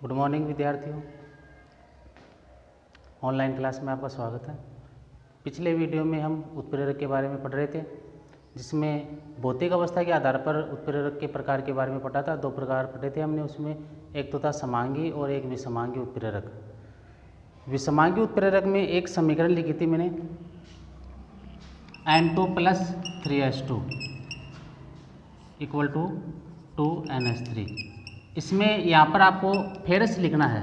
Good morning विद्यार्थियों। Online class में आपका स्वागत है। पिछले वीडियो में हम उत्प्रेरक के बारे में पढ़ रहे थे, जिसमें भौतिक अवस्था के आधार पर उत्प्रेरक के प्रकार के बारे में पढ़ा था। 2 प्रकार पढ़े थे हमने उसमें, एक तो था समांगी और एक विषमांगी उत्प्रेरक। विषमांगी उत्प्रेरक में एक समीकरण लिखी थी मैंने, N2 + 3S2 = 2NH3। इसमें यहाँ पर आपको फेरस लिखना है।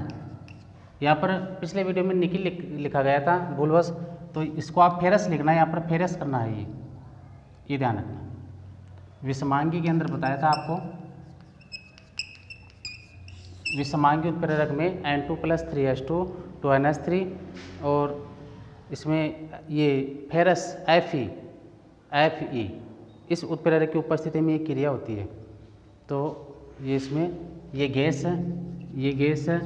यहाँ पर पिछले वीडियो में निकिल लिखा गया था भूलवश, तो इसको आप फेरस लिखना है, यहाँ पर फेरस करना है। ये ध्यान रखना। विषमांगी के अंदर बताया था आपको, विषमांगी उत्प्रेरक में N2 + 3S2 2NH3 और इसमें ये फेरस Fe इस उत्प्रेरक की उपस्थिति में ये क्रिया होती है। तो ये इसमें ये गैस है, ये गैस है,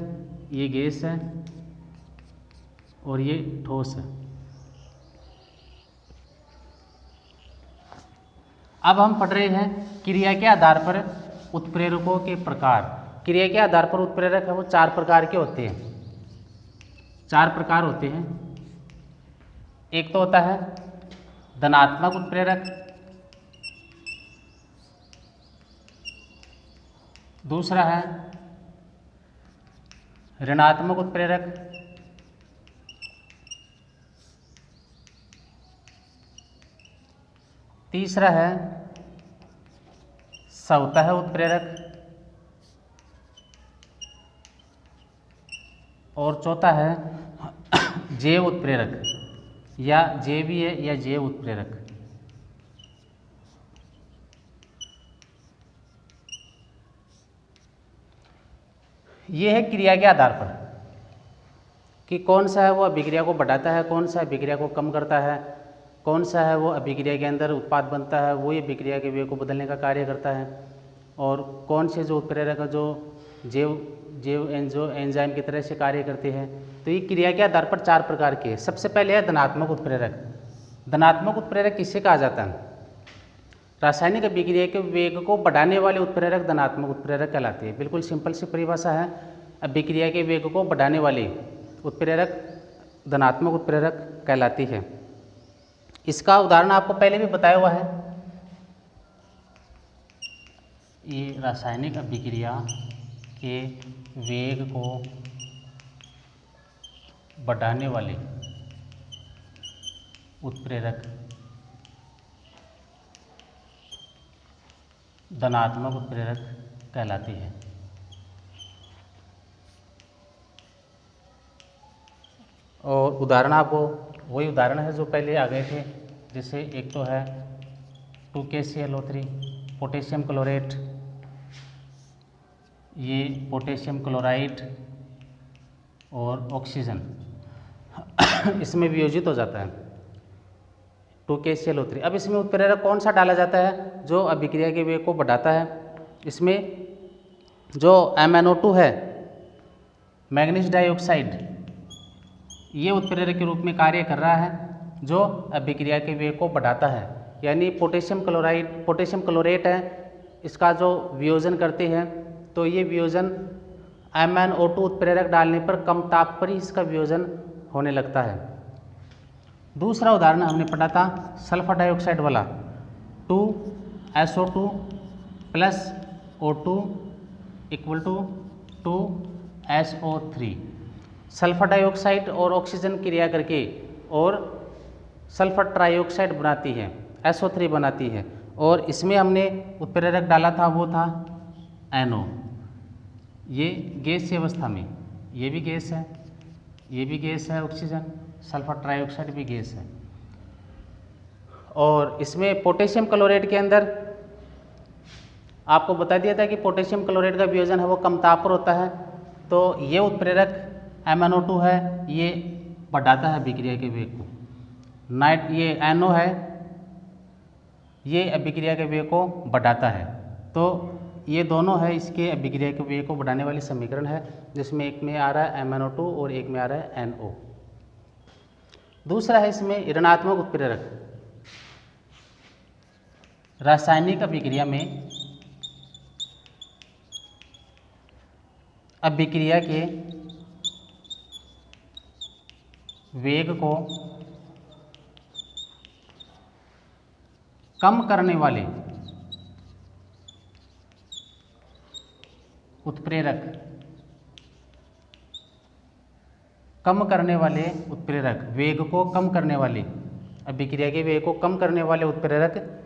ये गैस है और ये ठोस है। अब हम पढ़ रहे हैं क्रिया के आधार पर उत्प्रेरकों के प्रकार। क्रिया के आधार पर उत्प्रेरक है वो 4 प्रकार के होते हैं। 4 प्रकार होते हैं। एक तो होता है धनात्मक उत्प्रेरक, दूसरा है ऋणात्मक उत्प्रेरक, तीसरा है स्वतः उत्प्रेरक और चौथा है जैव उत्प्रेरक या जैवीय या जैव उत्प्रेरक। ये है क्रिया के आधार पर कि कौन सा है वो अभिक्रिया को बढ़ाता है, कौन सा अभिक्रिया को कम करता है, कौन सा है वो अभिक्रिया के अंदर उत्पाद बनता है, वो ये अभिक्रिया के वेग को बदलने का कार्य करता है, और कौन से जो उत्प्रेरक है जो एंजाइम की तरह से कार्य करते हैं। तो ये क्रिया के आधार पर 4 प्रकार के हैं। सबसे पहले है धनात्मक उत्प्रेरक। धनात्मक उत्प्रेरक किससे कहा जाता है? रासायनिक अभिक्रिया के वेग को बढ़ाने वाले उत्प्रेरक धनात्मक उत्प्रेरक कहलाते हैं। बिल्कुल सिंपल सी परिभाषा है, अभिक्रिया के वेग को बढ़ाने वाले उत्प्रेरक धनात्मक उत्प्रेरक कहलाती है। इसका उदाहरण आपको पहले भी बताया हुआ है। ये रासायनिक अभिक्रिया के वेग को बढ़ाने वाले उत्प्रेरक धनात्मक उत्प्रेरक कहलाती है। और उदाहरण आपको वही उदाहरण है जो पहले आ गए थे, जैसे एक तो है 2KClO3 पोटेशियम क्लोरेट, ये पोटेशियम क्लोराइड और ऑक्सीजन इसमें वियोजित हो जाता है 2KClO3। अब इसमें उत्प्रेरक कौन सा डाला जाता है जो अभिक्रिया के वेग को बढ़ाता है? इसमें जो MnO2 है, मैग्नीज डाइऑक्साइड, ये उत्प्रेरक के रूप में कार्य कर रहा है जो अभिक्रिया के वेग को बढ़ाता है। यानी पोटेशियम क्लोरेट है, इसका जो वियोजन करते हैं तो ये वियोजन MnO2 उत्प्रेरक डालने पर कम ताप पर ही इसका वियोजन होने लगता है। दूसरा उदाहरण हमने पढ़ा था सल्फर डाइऑक्साइड वाला, 2SO2 + O2 = 2SO3। Sulphur dioxide और ऑक्सीजन क्रिया करके और सल्फर ट्राइऑक्साइड बनाती है, SO3 बनाती है, और इसमें हमने उत्प्रेरक डाला था वो था NO। ये गैस की अवस्था में, ये भी गैस है, ये भी गैस है, ऑक्सीजन, सल्फर ट्राइऑक्साइड भी गैस है। और इसमें पोटेशियम क्लोरेट के अंदर आपको बता दिया था कि पोटेशियम क्लोरेट का वियोजन है वो कम ताप पर होता है। तो ये उत्प्रेरक MnO2 है, ये बढ़ाता है अभिक्रिया के वेग को। ये NO है, ये अभिक्रिया के वेग को बढ़ाता है। तो ये दोनों है इसके अभिक्रिया के वेग को बढ़ाने वाली समीकरण है, जिसमें एक में आ रहा है MnO2 और एक में आ रहा है NO। दूसरा है इसमें ऋणात्मक उत्प्रेरक। रासायनिक अभिक्रिया में अभिक्रिया के वेग को कम करने वाले उत्प्रेरक वेग को कम करने वाले अभिक्रिया के वेग को कम करने वाले उत्प्रेरक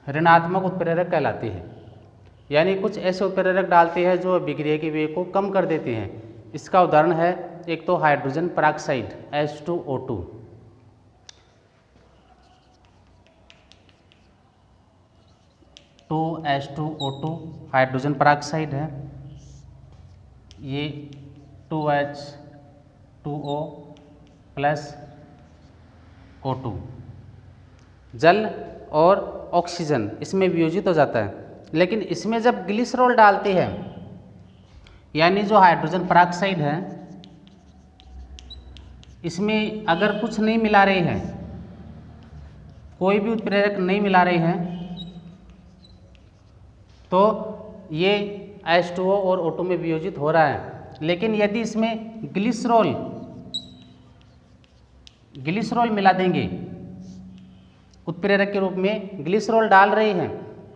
ऋणात्मक उत्प्रेरक कहलाते हैं। यानी कुछ ऐसे उत्प्रेरक डालते हैं जो अभिक्रिया के वेग को कम कर देते हैं। इसका उदाहरण है एक तो hydrogen peroxide H2O2, H2O2 hydrogen peroxide है, ये 2H2O प्लस O2 जल और ऑक्सीजन इसमें वियोजित हो जाता है। लेकिन इसमें जब ग्लिसरॉल डालते हैं, यानी जो हाइड्रोजन पेरोक्साइड है, इसमें अगर कुछ नहीं मिला रहे हैं, कोई भी उत्प्रेरक नहीं मिला रहे हैं, तो ये H2O और O2 में वियोजित हो रहा है। लेकिन यदि इसमें ग्लिसरॉल मिला देंगे, उत्प्रेरक के रूप में ग्लिसरॉल डाल रहे हैं,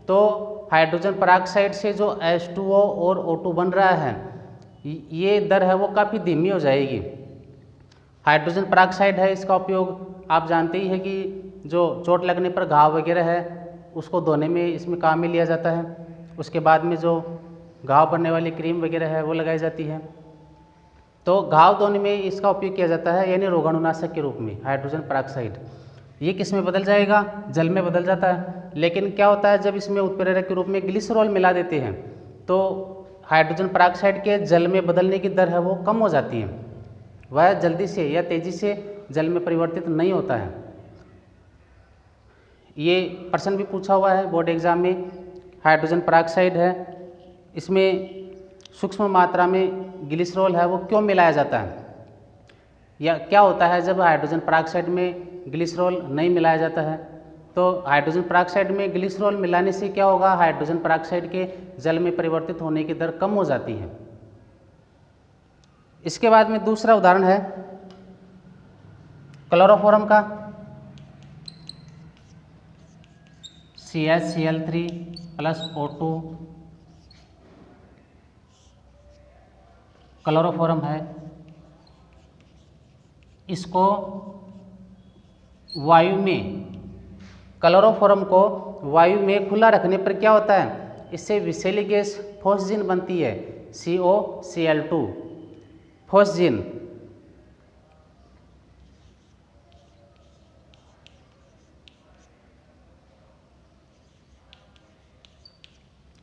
तो हाइड्रोजन पेरोक्साइड से जो H2O और O2 बन रहा है, ये दर है वो काफ़ी धीमी हो जाएगी। हाइड्रोजन पेरोक्साइड है, इसका उपयोग आप जानते ही है कि जो चोट लगने पर घाव वगैरह है उसको धोने में इसमें काम में लिया जाता है। उसके बाद में जो घाव बनने वाली क्रीम वगैरह है वो लगाई जाती है। तो घाव धोने में इसका उपयोग किया जाता है, यानी रोगाणुनाशक के रूप में हाइड्रोजन पेरोक्साइड। ये किस में बदल जाएगा? जल में बदल जाता है। लेकिन क्या होता है, जब इसमें उत्प्रेरक के रूप में ग्लिसरॉल मिला देते हैं तो हाइड्रोजन पेरोक्साइड के जल में बदलने की दर है वो कम हो जाती है, वह जल्दी से या तेज़ी से जल में परिवर्तित नहीं होता है। ये प्रश्न भी पूछा हुआ है बोर्ड एग्जाम में। हाइड्रोजन पेरोक्साइड है, इसमें सूक्ष्म मात्रा में ग्लिसरॉल है वो क्यों मिलाया जाता है, या क्या होता है जब हाइड्रोजन पेरोक्साइड में ग्लिसरॉल नहीं मिलाया जाता है। तो हाइड्रोजन पेरोक्साइड में ग्लिसरॉल मिलाने से क्या होगा, हाइड्रोजन पेरोक्साइड के जल में परिवर्तित होने की दर कम हो जाती है। इसके बाद में दूसरा उदाहरण है क्लोरोफॉर्म का, CH3 प्लस O2 क्लोरोफॉर्म है, इसको वायु में, क्लोरोफॉर्म को वायु में खुला रखने पर क्या होता है, इससे विषैली गैस फॉस्जीन बनती है, COCl2 फॉस्जीन।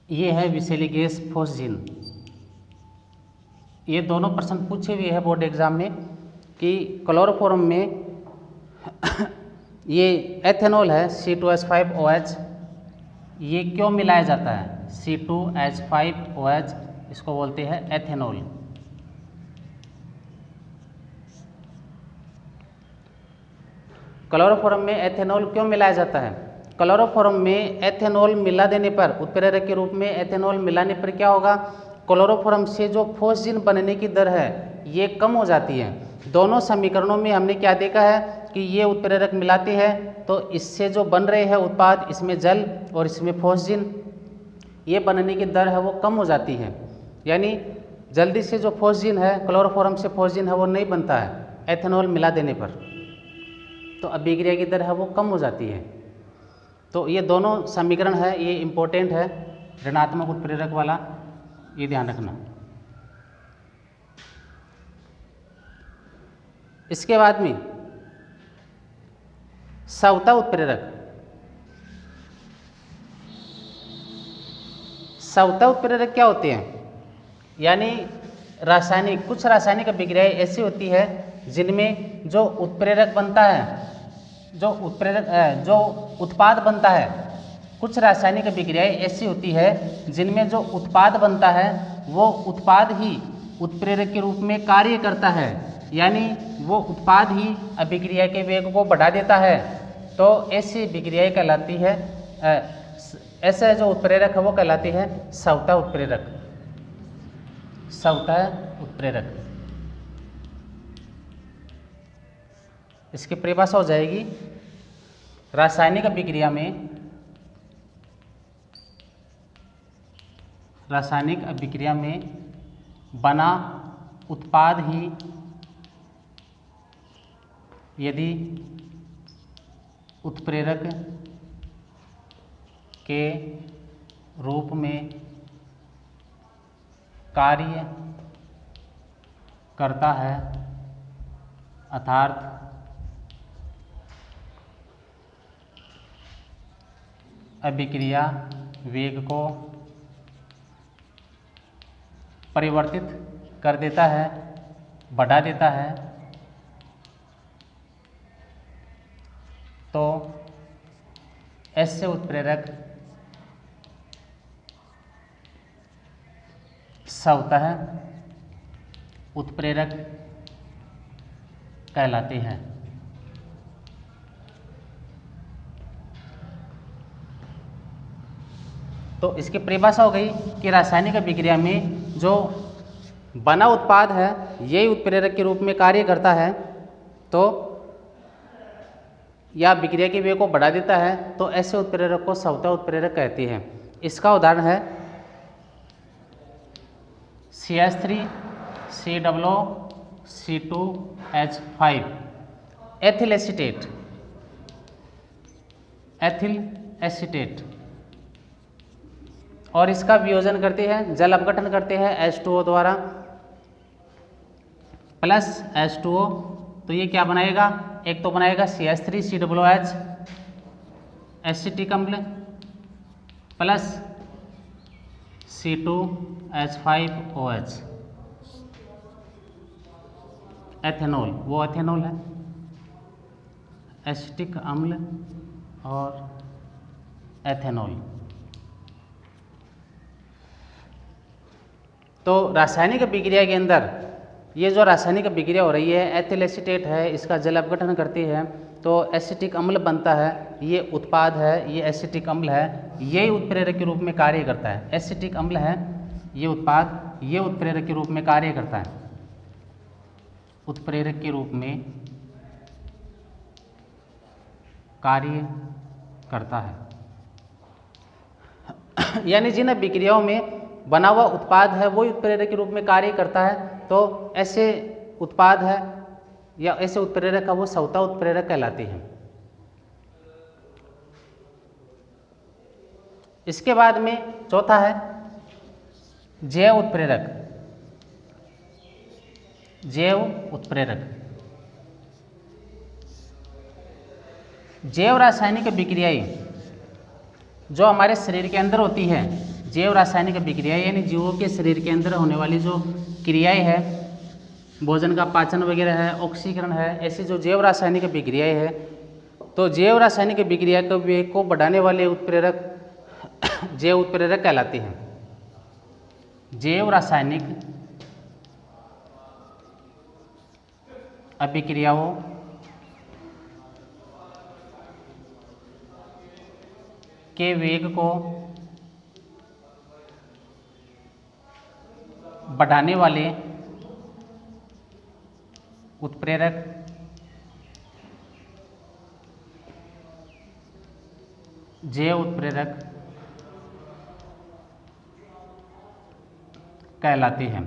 ये है विषैली गैस फॉस्जीन। ये दोनों प्रश्न पूछे हुए हैं बोर्ड एग्जाम में कि क्लोरोफॉर्म में ये एथेनॉल है C2H5OH, ये क्यों मिलाया जाता है, C2H5OH, इसको बोलते हैं एथेनॉल। क्लोरोफॉर्म में एथेनॉल क्यों मिलाया जाता है? क्लोरोफॉर्म में एथेनॉल मिला देने पर, उत्प्रेरक के रूप में एथेनॉल मिलाने पर क्या होगा, क्लोरोफॉर्म से जो फॉस्जीन बनने की दर है ये कम हो जाती है। दोनों समीकरणों में हमने क्या देखा है कि ये उत्प्रेरक मिलाते हैं तो इससे जो बन रहे हैं उत्पाद, इसमें जल और इसमें फॉस्जीन, ये बनने की दर है वो कम हो जाती है। यानी जल्दी से जो फॉस्जीन है, क्लोरोफॉर्म से फॉस्जीन है वो नहीं बनता है एथेनॉल मिला देने पर, तो अभिक्रिया की दर है वो कम हो जाती है। तो ये दोनों समीकरण है, ये इम्पोर्टेंट है, ऋणात्मक उत्प्रेरक वाला, ये ध्यान रखना। इसके बाद में सवता उत्प्रेरक। सवता उत्प्रेरक क्या होते हैं? यानी रासायनिक, कुछ रासायनिक अभिक्रियाएं ऐसी होती है जिनमें जो उत्प्रेरक बनता है, जो उत्पाद बनता है, कुछ रासायनिक अभिक्रियाएं ऐसी होती है जिनमें जो उत्पाद बनता है वो उत्पाद ही उत्प्रेरक के रूप में कार्य करता है, यानी वो उत्पाद ही अभिक्रिया के वेग को बढ़ा देता है। तो ऐसी अभिक्रियाएं कहलाती है, ऐसे जो उत्प्रेरक है वो कहलाती है सवता उत्प्रेरक। सवतः उत्प्रेरक। इसकी परिभाषा हो जाएगी, रासायनिक अभिक्रिया में बना उत्पाद ही यदि उत्प्रेरक के रूप में कार्य करता है, अर्थात अभिक्रिया वेग को परिवर्तित कर देता है, बढ़ा देता है, तो ऐसे उत्प्रेरक स्वतः उत्प्रेरक कहलाते हैं। तो इसकी परिभाषा हो गई कि रासायनिक अभिक्रिया में जो बना उत्पाद है यही उत्प्रेरक के रूप में कार्य करता है, तो या अभिक्रिया के वेग को बढ़ा देता है, तो ऐसे उत्प्रेरक को स्वतः उत्प्रेरक कहते हैं। इसका उदाहरण है CH3COO2H5 एथिल एसीटेट, और इसका वियोजन करते हैं, जल अपघटन करते हैं H2O द्वारा प्लस H2O, तो ये क्या बनाएगा, एक तो बनाएगा CH3COOH एसिटिक अम्ल प्लस C2H5OH एथेनॉल, वो एथेनॉल है, एसिटिक अम्ल और एथेनॉल। तो रासायनिक अभिक्रिया के अंदर ये जो रासायनिक अभिक्रिया हो रही है, एथिल एसीटेट है, इसका जल अपघटन करती है तो एसिटिक अम्ल बनता है, ये उत्पाद है, ये एसिटिक अम्ल है, यही उत्प्रेरक के रूप में कार्य करता है। एसिटिक अम्ल है ये उत्पाद, ये उत्प्रेरक के रूप में कार्य करता है, उत्प्रेरक के रूप में कार्य करता है। यानी जिन अभिक्रियाओं में बना हुआ उत्पाद है वो उत्प्रेरक के रूप में कार्य करता है, तो ऐसे उत्पाद है या ऐसे उत्प्रेरक का वो स्वतः उत्प्रेरक कहलाते हैं। इसके बाद में चौथा है जैव उत्प्रेरक। जैव उत्प्रेरक जैव रासायनिक अभिक्रियाएं जो हमारे शरीर के अंदर होती है, जैव रासायनिक अभिक्रियाएं यानी जीवों के शरीर के अंदर होने वाली जो क्रियाएं हैं, भोजन का पाचन वगैरह है, ऑक्सीकरण है, ऐसी जो जैव रासायनिक अभिक्रियाएं हैं, तो जैव रासायनिक अभिक्रिया के वेग को बढ़ाने वाले उत्प्रेरक जैव उत्प्रेरक कहलाते हैं। जैव रासायनिक अभिक्रियाओं के वेग को बढ़ाने वाले उत्प्रेरक जैव उत्प्रेरक कहलाते हैं।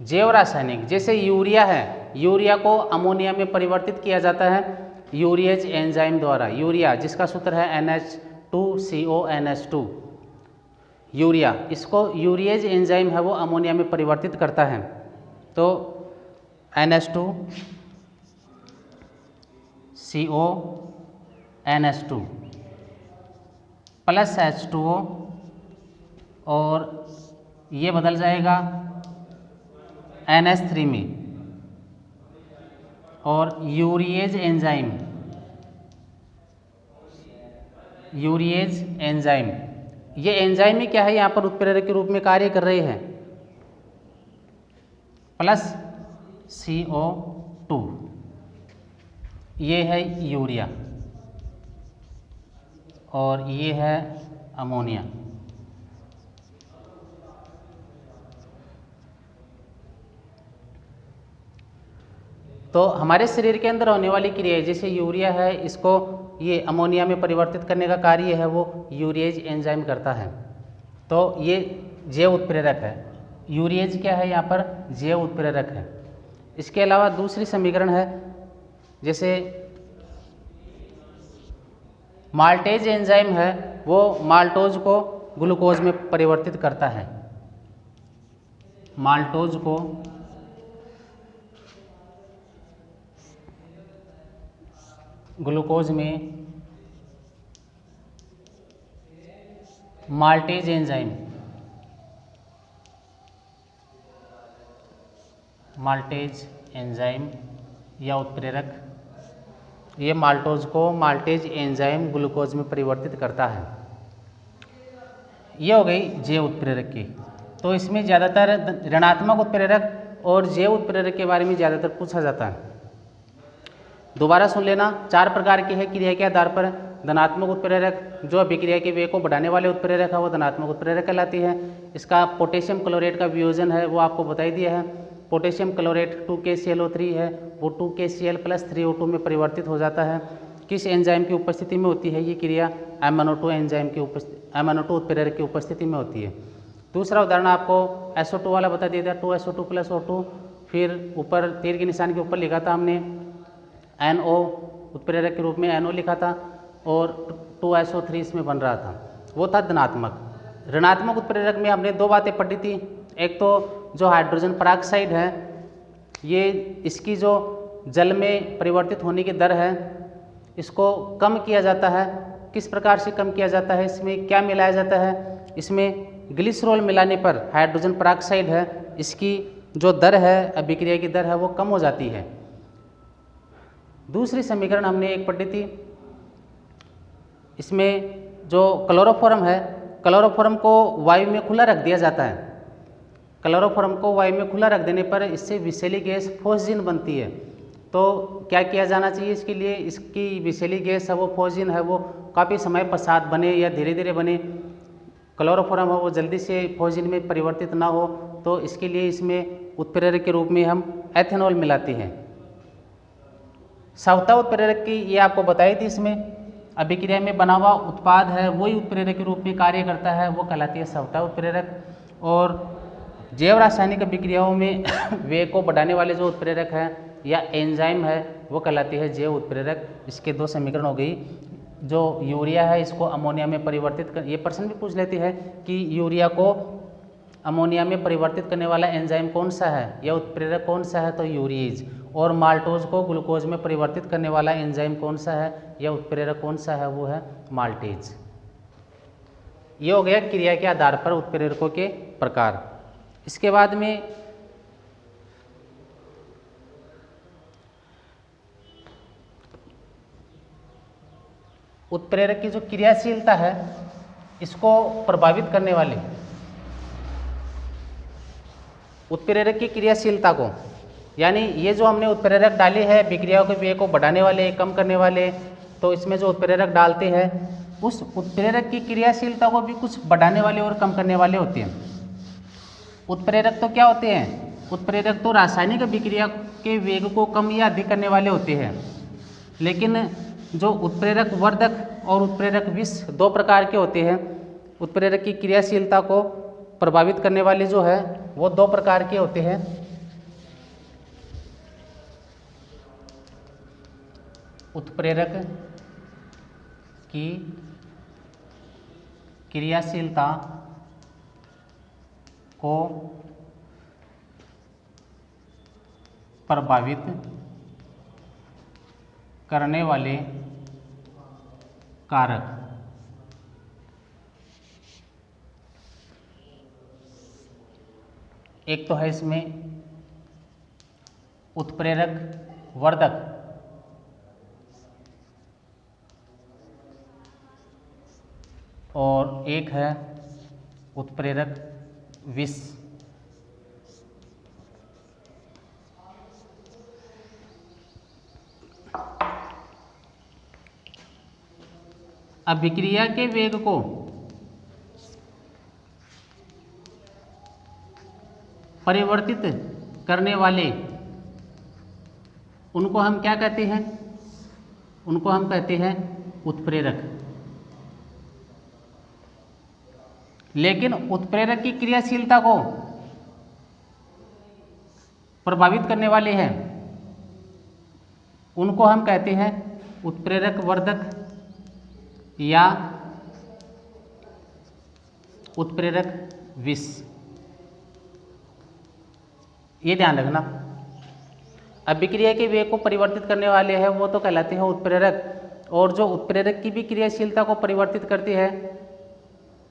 जैव रासायनिक जैसे यूरिया है, यूरिया को अमोनिया में परिवर्तित किया जाता है यूरिएज एंजाइम द्वारा। यूरिया जिसका सूत्र है NH2CONH2, यूरिया, इसको यूरिएज एंजाइम है वो अमोनिया में परिवर्तित करता है, तो NH2CONH2 प्लस H2O, और ये बदल जाएगा NH3 में, और यूरिएज एंजाइम, ये एंजाइम ही क्या है, यहाँ पर उत्प्रेरक के रूप में कार्य कर रहे हैं, प्लस CO2, ये है यूरिया और ये है अमोनिया। तो हमारे शरीर के अंदर होने वाली क्रियाएं जैसे यूरिया है, इसको ये अमोनिया में परिवर्तित करने का कार्य है वो यूरिएज एंजाइम करता है। तो ये जैव उत्प्रेरक है। यूरिएज क्या है यहाँ पर? जैव उत्प्रेरक है। इसके अलावा दूसरी समीकरण है जैसे माल्टेज एंजाइम है, वो माल्टोज को ग्लूकोज में परिवर्तित करता है। माल्टोज को ग्लूकोज में माल्टेज एंजाइम, माल्टेज एंजाइम या उत्प्रेरक, ये माल्टोज को माल्टेज एंजाइम ग्लूकोज में परिवर्तित करता है। ये हो गई जैव उत्प्रेरक की। तो इसमें ज़्यादातर ऋणात्मक उत्प्रेरक और जैव उत्प्रेरक के बारे में ज़्यादातर पूछा जाता है। दोबारा सुन लेना, 4 प्रकार की है क्रिया के आधार पर। धनात्मक उत्प्रेरक, जो अभिक्रिया के वेग को बढ़ाने वाले उत्प्रेरक है वो धनात्मक उत्प्रेरक कहलाती है। इसका पोटेशियम क्लोरेट का वियोजन है वो आपको बता ही दिया है। पोटेशियम क्लोरेट 2KClO3 है, वो 2KCl + 3O2 में परिवर्तित हो जाता है। किस एंजाइम की उपस्थिति में होती है ये क्रिया? MnO2 एंजाइम की MnO2 उत्प्रेरक की उपस्थिति में होती है। दूसरा उदाहरण आपको SO2 वाला बता दिया था, 2SO2 + O2, फिर ऊपर तीर के निशान के ऊपर लिखा था हमने NO उत्प्रेरक के रूप में NO लिखा था और 2SO3 इसमें बन रहा था, वो था धनात्मक। ऋणात्मक उत्प्रेरक में हमने 2 बातें पढ़ी थी। एक तो जो हाइड्रोजन पेरोक्साइड है, ये इसकी जो जल में परिवर्तित होने की दर है इसको कम किया जाता है। किस प्रकार से कम किया जाता है? इसमें क्या मिलाया जाता है? इसमें ग्लिसरॉल मिलाने पर हाइड्रोजन पेरोक्साइड है, इसकी जो दर है, अभिक्रिया की दर है, वो कम हो जाती है। दूसरी समीकरण हमने एक पढ़ी थी, इसमें जो क्लोरोफॉर्म है, क्लोरोफॉर्म को वायु में खुला रख दिया जाता है। क्लोरोफॉर्म को वायु में खुला रख देने पर इससे विषैली गैस फोस्जिन बनती है। तो क्या किया जाना चाहिए इसके लिए? इसकी विषैली गैस है वो फोस्जिन है वो काफ़ी समय पश्चात बने या धीरे धीरे बने, क्लोरोफॉर्म है वो जल्दी से फोस्जिन में परिवर्तित ना हो, तो इसके लिए इसमें उत्प्रेरक के रूप में हम एथेनॉल मिलाते हैं। सावता उत्प्रेरक की ये आपको बताई थी, इसमें अभिक्रिया में बना हुआ उत्पाद है वही उत्प्रेरक के रूप में कार्य करता है, वो कहलाती है सावता उत्प्रेरक। और जैव रासायनिक अभिक्रियाओं में वेग को बढ़ाने वाले जो उत्प्रेरक हैं या एंजाइम है वो कहलाती है जैव उत्प्रेरक। इसके 2 समीकरण हो गई। जो यूरिया है इसको अमोनिया में परिवर्तित कर, ये प्रश्न भी पूछ लेती है कि यूरिया को अमोनिया में परिवर्तित करने वाला एंजाइम कौन सा है या उत्प्रेरक कौन सा है? तो यूरिएज। और माल्टोज को ग्लूकोज में परिवर्तित करने वाला एंजाइम कौन सा है या उत्प्रेरक कौन सा है? वो है माल्टेज। ये हो गया क्रिया के आधार पर उत्प्रेरकों के प्रकार। इसके बाद में उत्प्रेरक की जो क्रियाशीलता है इसको प्रभावित करने वाले उत्प्रेरक की क्रियाशीलता को, यानी ये जो हमने उत्प्रेरक डाले हैं विक्रियाओं के वेग को बढ़ाने वाले, कम करने वाले, तो इसमें जो उत्प्रेरक डालते हैं उस उत्प्रेरक की क्रियाशीलता को भी कुछ बढ़ाने वाले और कम करने वाले होते हैं। उत्प्रेरक तो क्या होते हैं? उत्प्रेरक तो रासायनिक अभिक्रिया के वेग को कम या अधिक करने वाले होते हैं, लेकिन जो उत्प्रेरक वर्धक और उत्प्रेरक विष 2 प्रकार के होते हैं। उत्प्रेरक की क्रियाशीलता को प्रभावित करने वाले जो है वो 2 प्रकार के होते हैं। उत्प्रेरक की क्रियाशीलता को प्रभावित करने वाले कारक। एक तो है इसमें उत्प्रेरक वर्धक, और एक है उत्प्रेरक विष। अभिक्रिया के वेग को परिवर्तित करने वाले उनको हम क्या कहते हैं? उनको हम कहते हैं उत्प्रेरक। लेकिन उत्प्रेरक की क्रियाशीलता को प्रभावित करने वाले हैं उनको हम कहते हैं उत्प्रेरक वर्धक या उत्प्रेरक विष। ये ध्यान रखना। अभिक्रिया के वेग को परिवर्तित करने वाले हैं वो तो कहलाते हैं उत्प्रेरक, और जो उत्प्रेरक की भी क्रियाशीलता को परिवर्तित करती है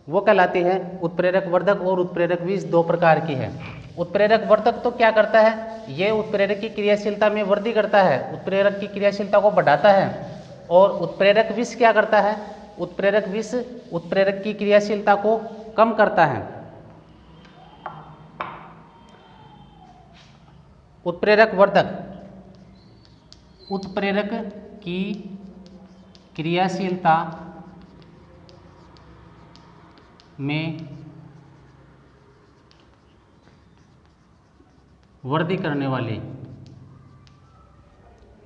वो कहलाते हैं उत्प्रेरक वर्धक। और उत्प्रेरक विष दो प्रकार की है। उत्प्रेरक वर्धक तो क्या करता है? ये उत्प्रेरक की क्रियाशीलता में वृद्धि करता है, उत्प्रेरक की क्रियाशीलता को बढ़ाता है। और उत्प्रेरक विष क्या करता है? उत्प्रेरक विष उत्प्रेरक की क्रियाशीलता को कम करता है। उत्प्रेरक वर्धक उत्प्रेरक की क्रियाशीलता में वृद्धि करने वाले,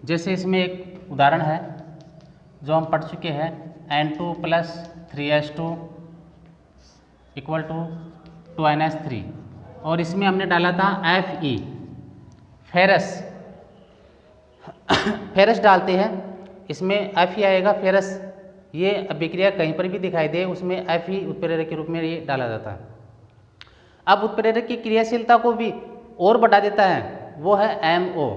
जैसे इसमें एक उदाहरण है जो हम पढ़ चुके हैं, N2 + 3S2 = 2NH3, और इसमें हमने डाला था Fe फेरस। फेरस डालते हैं, इसमें Fe आएगा फेरस। ये अभिक्रिया कहीं पर भी दिखाई दे उसमें Fe उत्प्रेरक के रूप में ये डाला जाता है। अब उत्प्रेरक की क्रियाशीलता को भी और बढ़ा देता है, वो है MO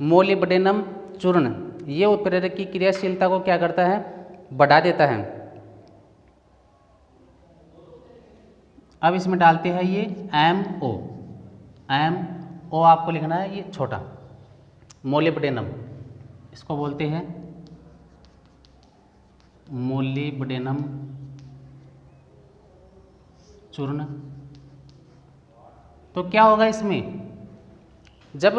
मोलिब्डेनम चूर्ण। ये उत्प्रेरक की क्रियाशीलता को क्या करता है? बढ़ा देता है। अब इसमें डालते हैं ये MO आपको लिखना है ये छोटा, मोलिब्डेनम इसको बोलते हैं मोलिब्डेनम चूर्ण। तो क्या होगा इसमें? जब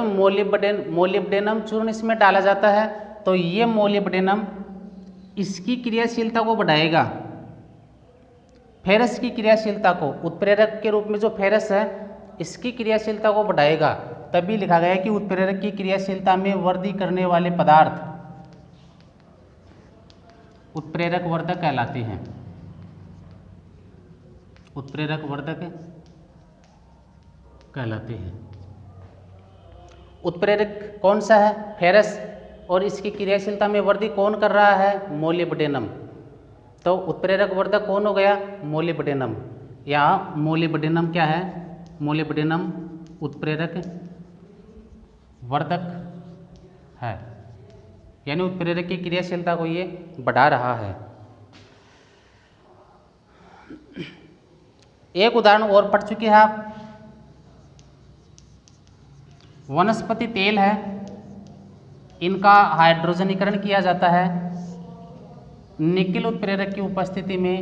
मोलिब्डेनम चूर्ण इसमें डाला जाता है तो ये मोलिब्डेनम इसकी क्रियाशीलता को बढ़ाएगा, फेरस की क्रियाशीलता को। उत्प्रेरक के रूप में जो फेरस है इसकी क्रियाशीलता को बढ़ाएगा। तभी लिखा गया है कि उत्प्रेरक की क्रियाशीलता में वृद्धि करने वाले पदार्थ उत्प्रेरक वर्धक कहलाते हैं। उत्प्रेरक वर्धक कहलाते हैं। उत्प्रेरक कौन सा है? फेरस। और इसकी क्रियाशीलता में वृद्धि कौन कर रहा है? मोलिब्डेनम। तो उत्प्रेरक वर्धक कौन हो गया? मोलिब्डेनम। यहाँ मोलिब्डेनम क्या है? मोलिब्डेनम उत्प्रेरक वर्धक है, यानी उत्प्रेरक की क्रियाशीलता को ये बढ़ा रहा है। एक उदाहरण और पढ़ चुके हैं आप। वनस्पति तेल है, इनका हाइड्रोजनीकरण किया जाता है निकेल उत्प्रेरक की उपस्थिति में,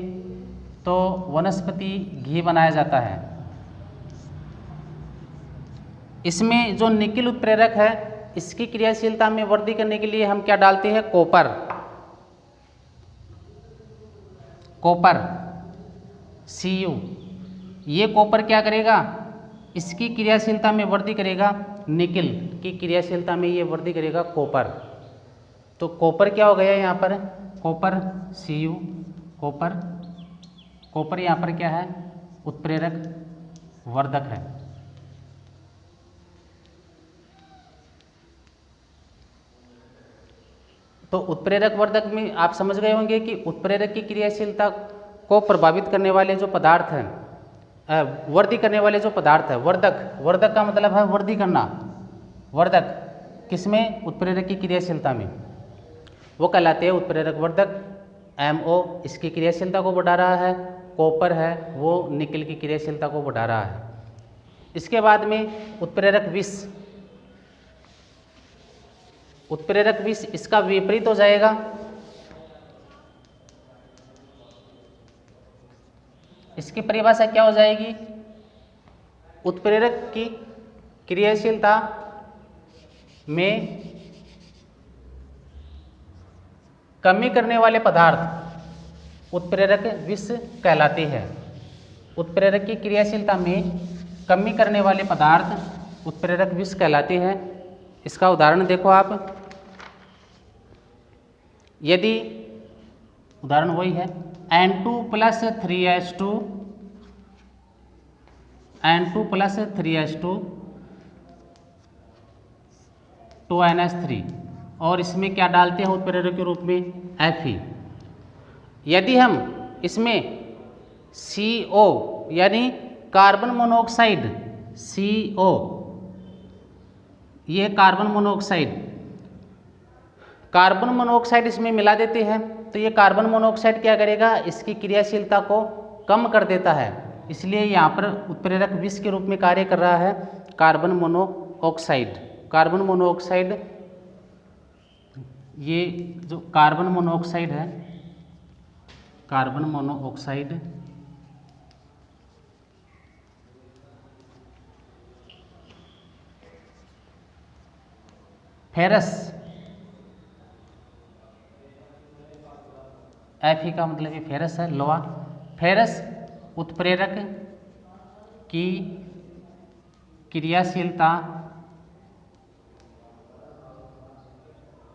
तो वनस्पति घी बनाया जाता है। इसमें जो निकेल उत्प्रेरक है इसकी क्रियाशीलता में वृद्धि करने के लिए हम क्या डालते हैं? Copper Cu। ये कॉपर क्या करेगा? इसकी क्रियाशीलता में वृद्धि करेगा, निकेल की क्रियाशीलता में ये वृद्धि करेगा कॉपर। तो कॉपर क्या हो गया यहाँ पर? Copper Cu। कॉपर यहाँ पर क्या है? उत्प्रेरक वर्धक है। तो उत्प्रेरक वर्धक में आप समझ गए होंगे कि उत्प्रेरक की क्रियाशीलता को प्रभावित करने वाले जो पदार्थ हैं, वृद्धि करने वाले जो पदार्थ है, वर्धक का मतलब है वृद्धि करना। वर्धक किसमें? उत्प्रेरक की क्रियाशीलता में, वो कहलाते हैं उत्प्रेरक वर्धक। MO इसकी क्रियाशीलता को बढ़ा रहा है, कॉपर है वो निकेल की क्रियाशीलता को बढ़ा रहा है। इसके बाद में उत्प्रेरक विष। उत्प्रेरक विष इसका विपरीत हो जाएगा। इसकी परिभाषा क्या हो जाएगी? उत्प्रेरक की क्रियाशीलता में कमी करने वाले पदार्थ उत्प्रेरक विष कहलाते हैं। उत्प्रेरक की क्रियाशीलता में कमी करने वाले पदार्थ उत्प्रेरक विष कहलाते हैं। इसका उदाहरण देखो आप। यदि उदाहरण वही है N2 plus 3H2 N2 plus 3H2 2NH3 और इसमें क्या डालते हैं उत्प्रेरक के रूप में Fe। यदि हम इसमें CO यानी कार्बन मोनोऑक्साइड CO, ये कार्बन मोनोऑक्साइड इसमें मिला देते हैं तो ये कार्बन मोनोऑक्साइड क्या करेगा, इसकी क्रियाशीलता को कम कर देता है, इसलिए यहाँ पर उत्प्रेरक विष के रूप में कार्य कर रहा है कार्बन मोनोऑक्साइड। ये जो कार्बन मोनोऑक्साइड है, कार्बन मोनोऑक्साइड फेरस, Fe का मतलब ये फेरस है, लोहा। फेरस उत्प्रेरक की क्रियाशीलता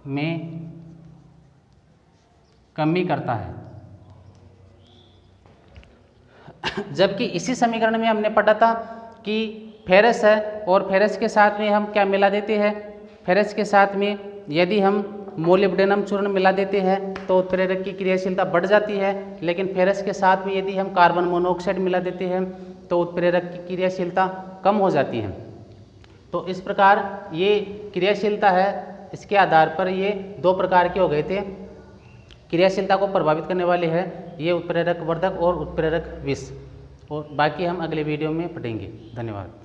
में कमी करता है। जबकि इसी समीकरण में हमने पढ़ा था कि फेरस है और फेरस के साथ में हम क्या मिला देते हैं, फेरस के साथ में यदि हम मोलिब्डेनम चूर्ण मिला देते हैं तो उत्प्रेरक की क्रियाशीलता बढ़ जाती है, लेकिन फेरस के साथ में यदि हम कार्बन मोनोऑक्साइड मिला देते हैं तो उत्प्रेरक की क्रियाशीलता कम हो जाती है। तो इस प्रकार ये क्रियाशीलता है, इसके आधार पर ये दो प्रकार के हो गए थे। क्रियाशीलता को प्रभावित करने वाले हैं ये उत्प्रेरक वर्धक और उत्प्रेरक विष, और बाकी हम अगले वीडियो में पढ़ेंगे। धन्यवाद।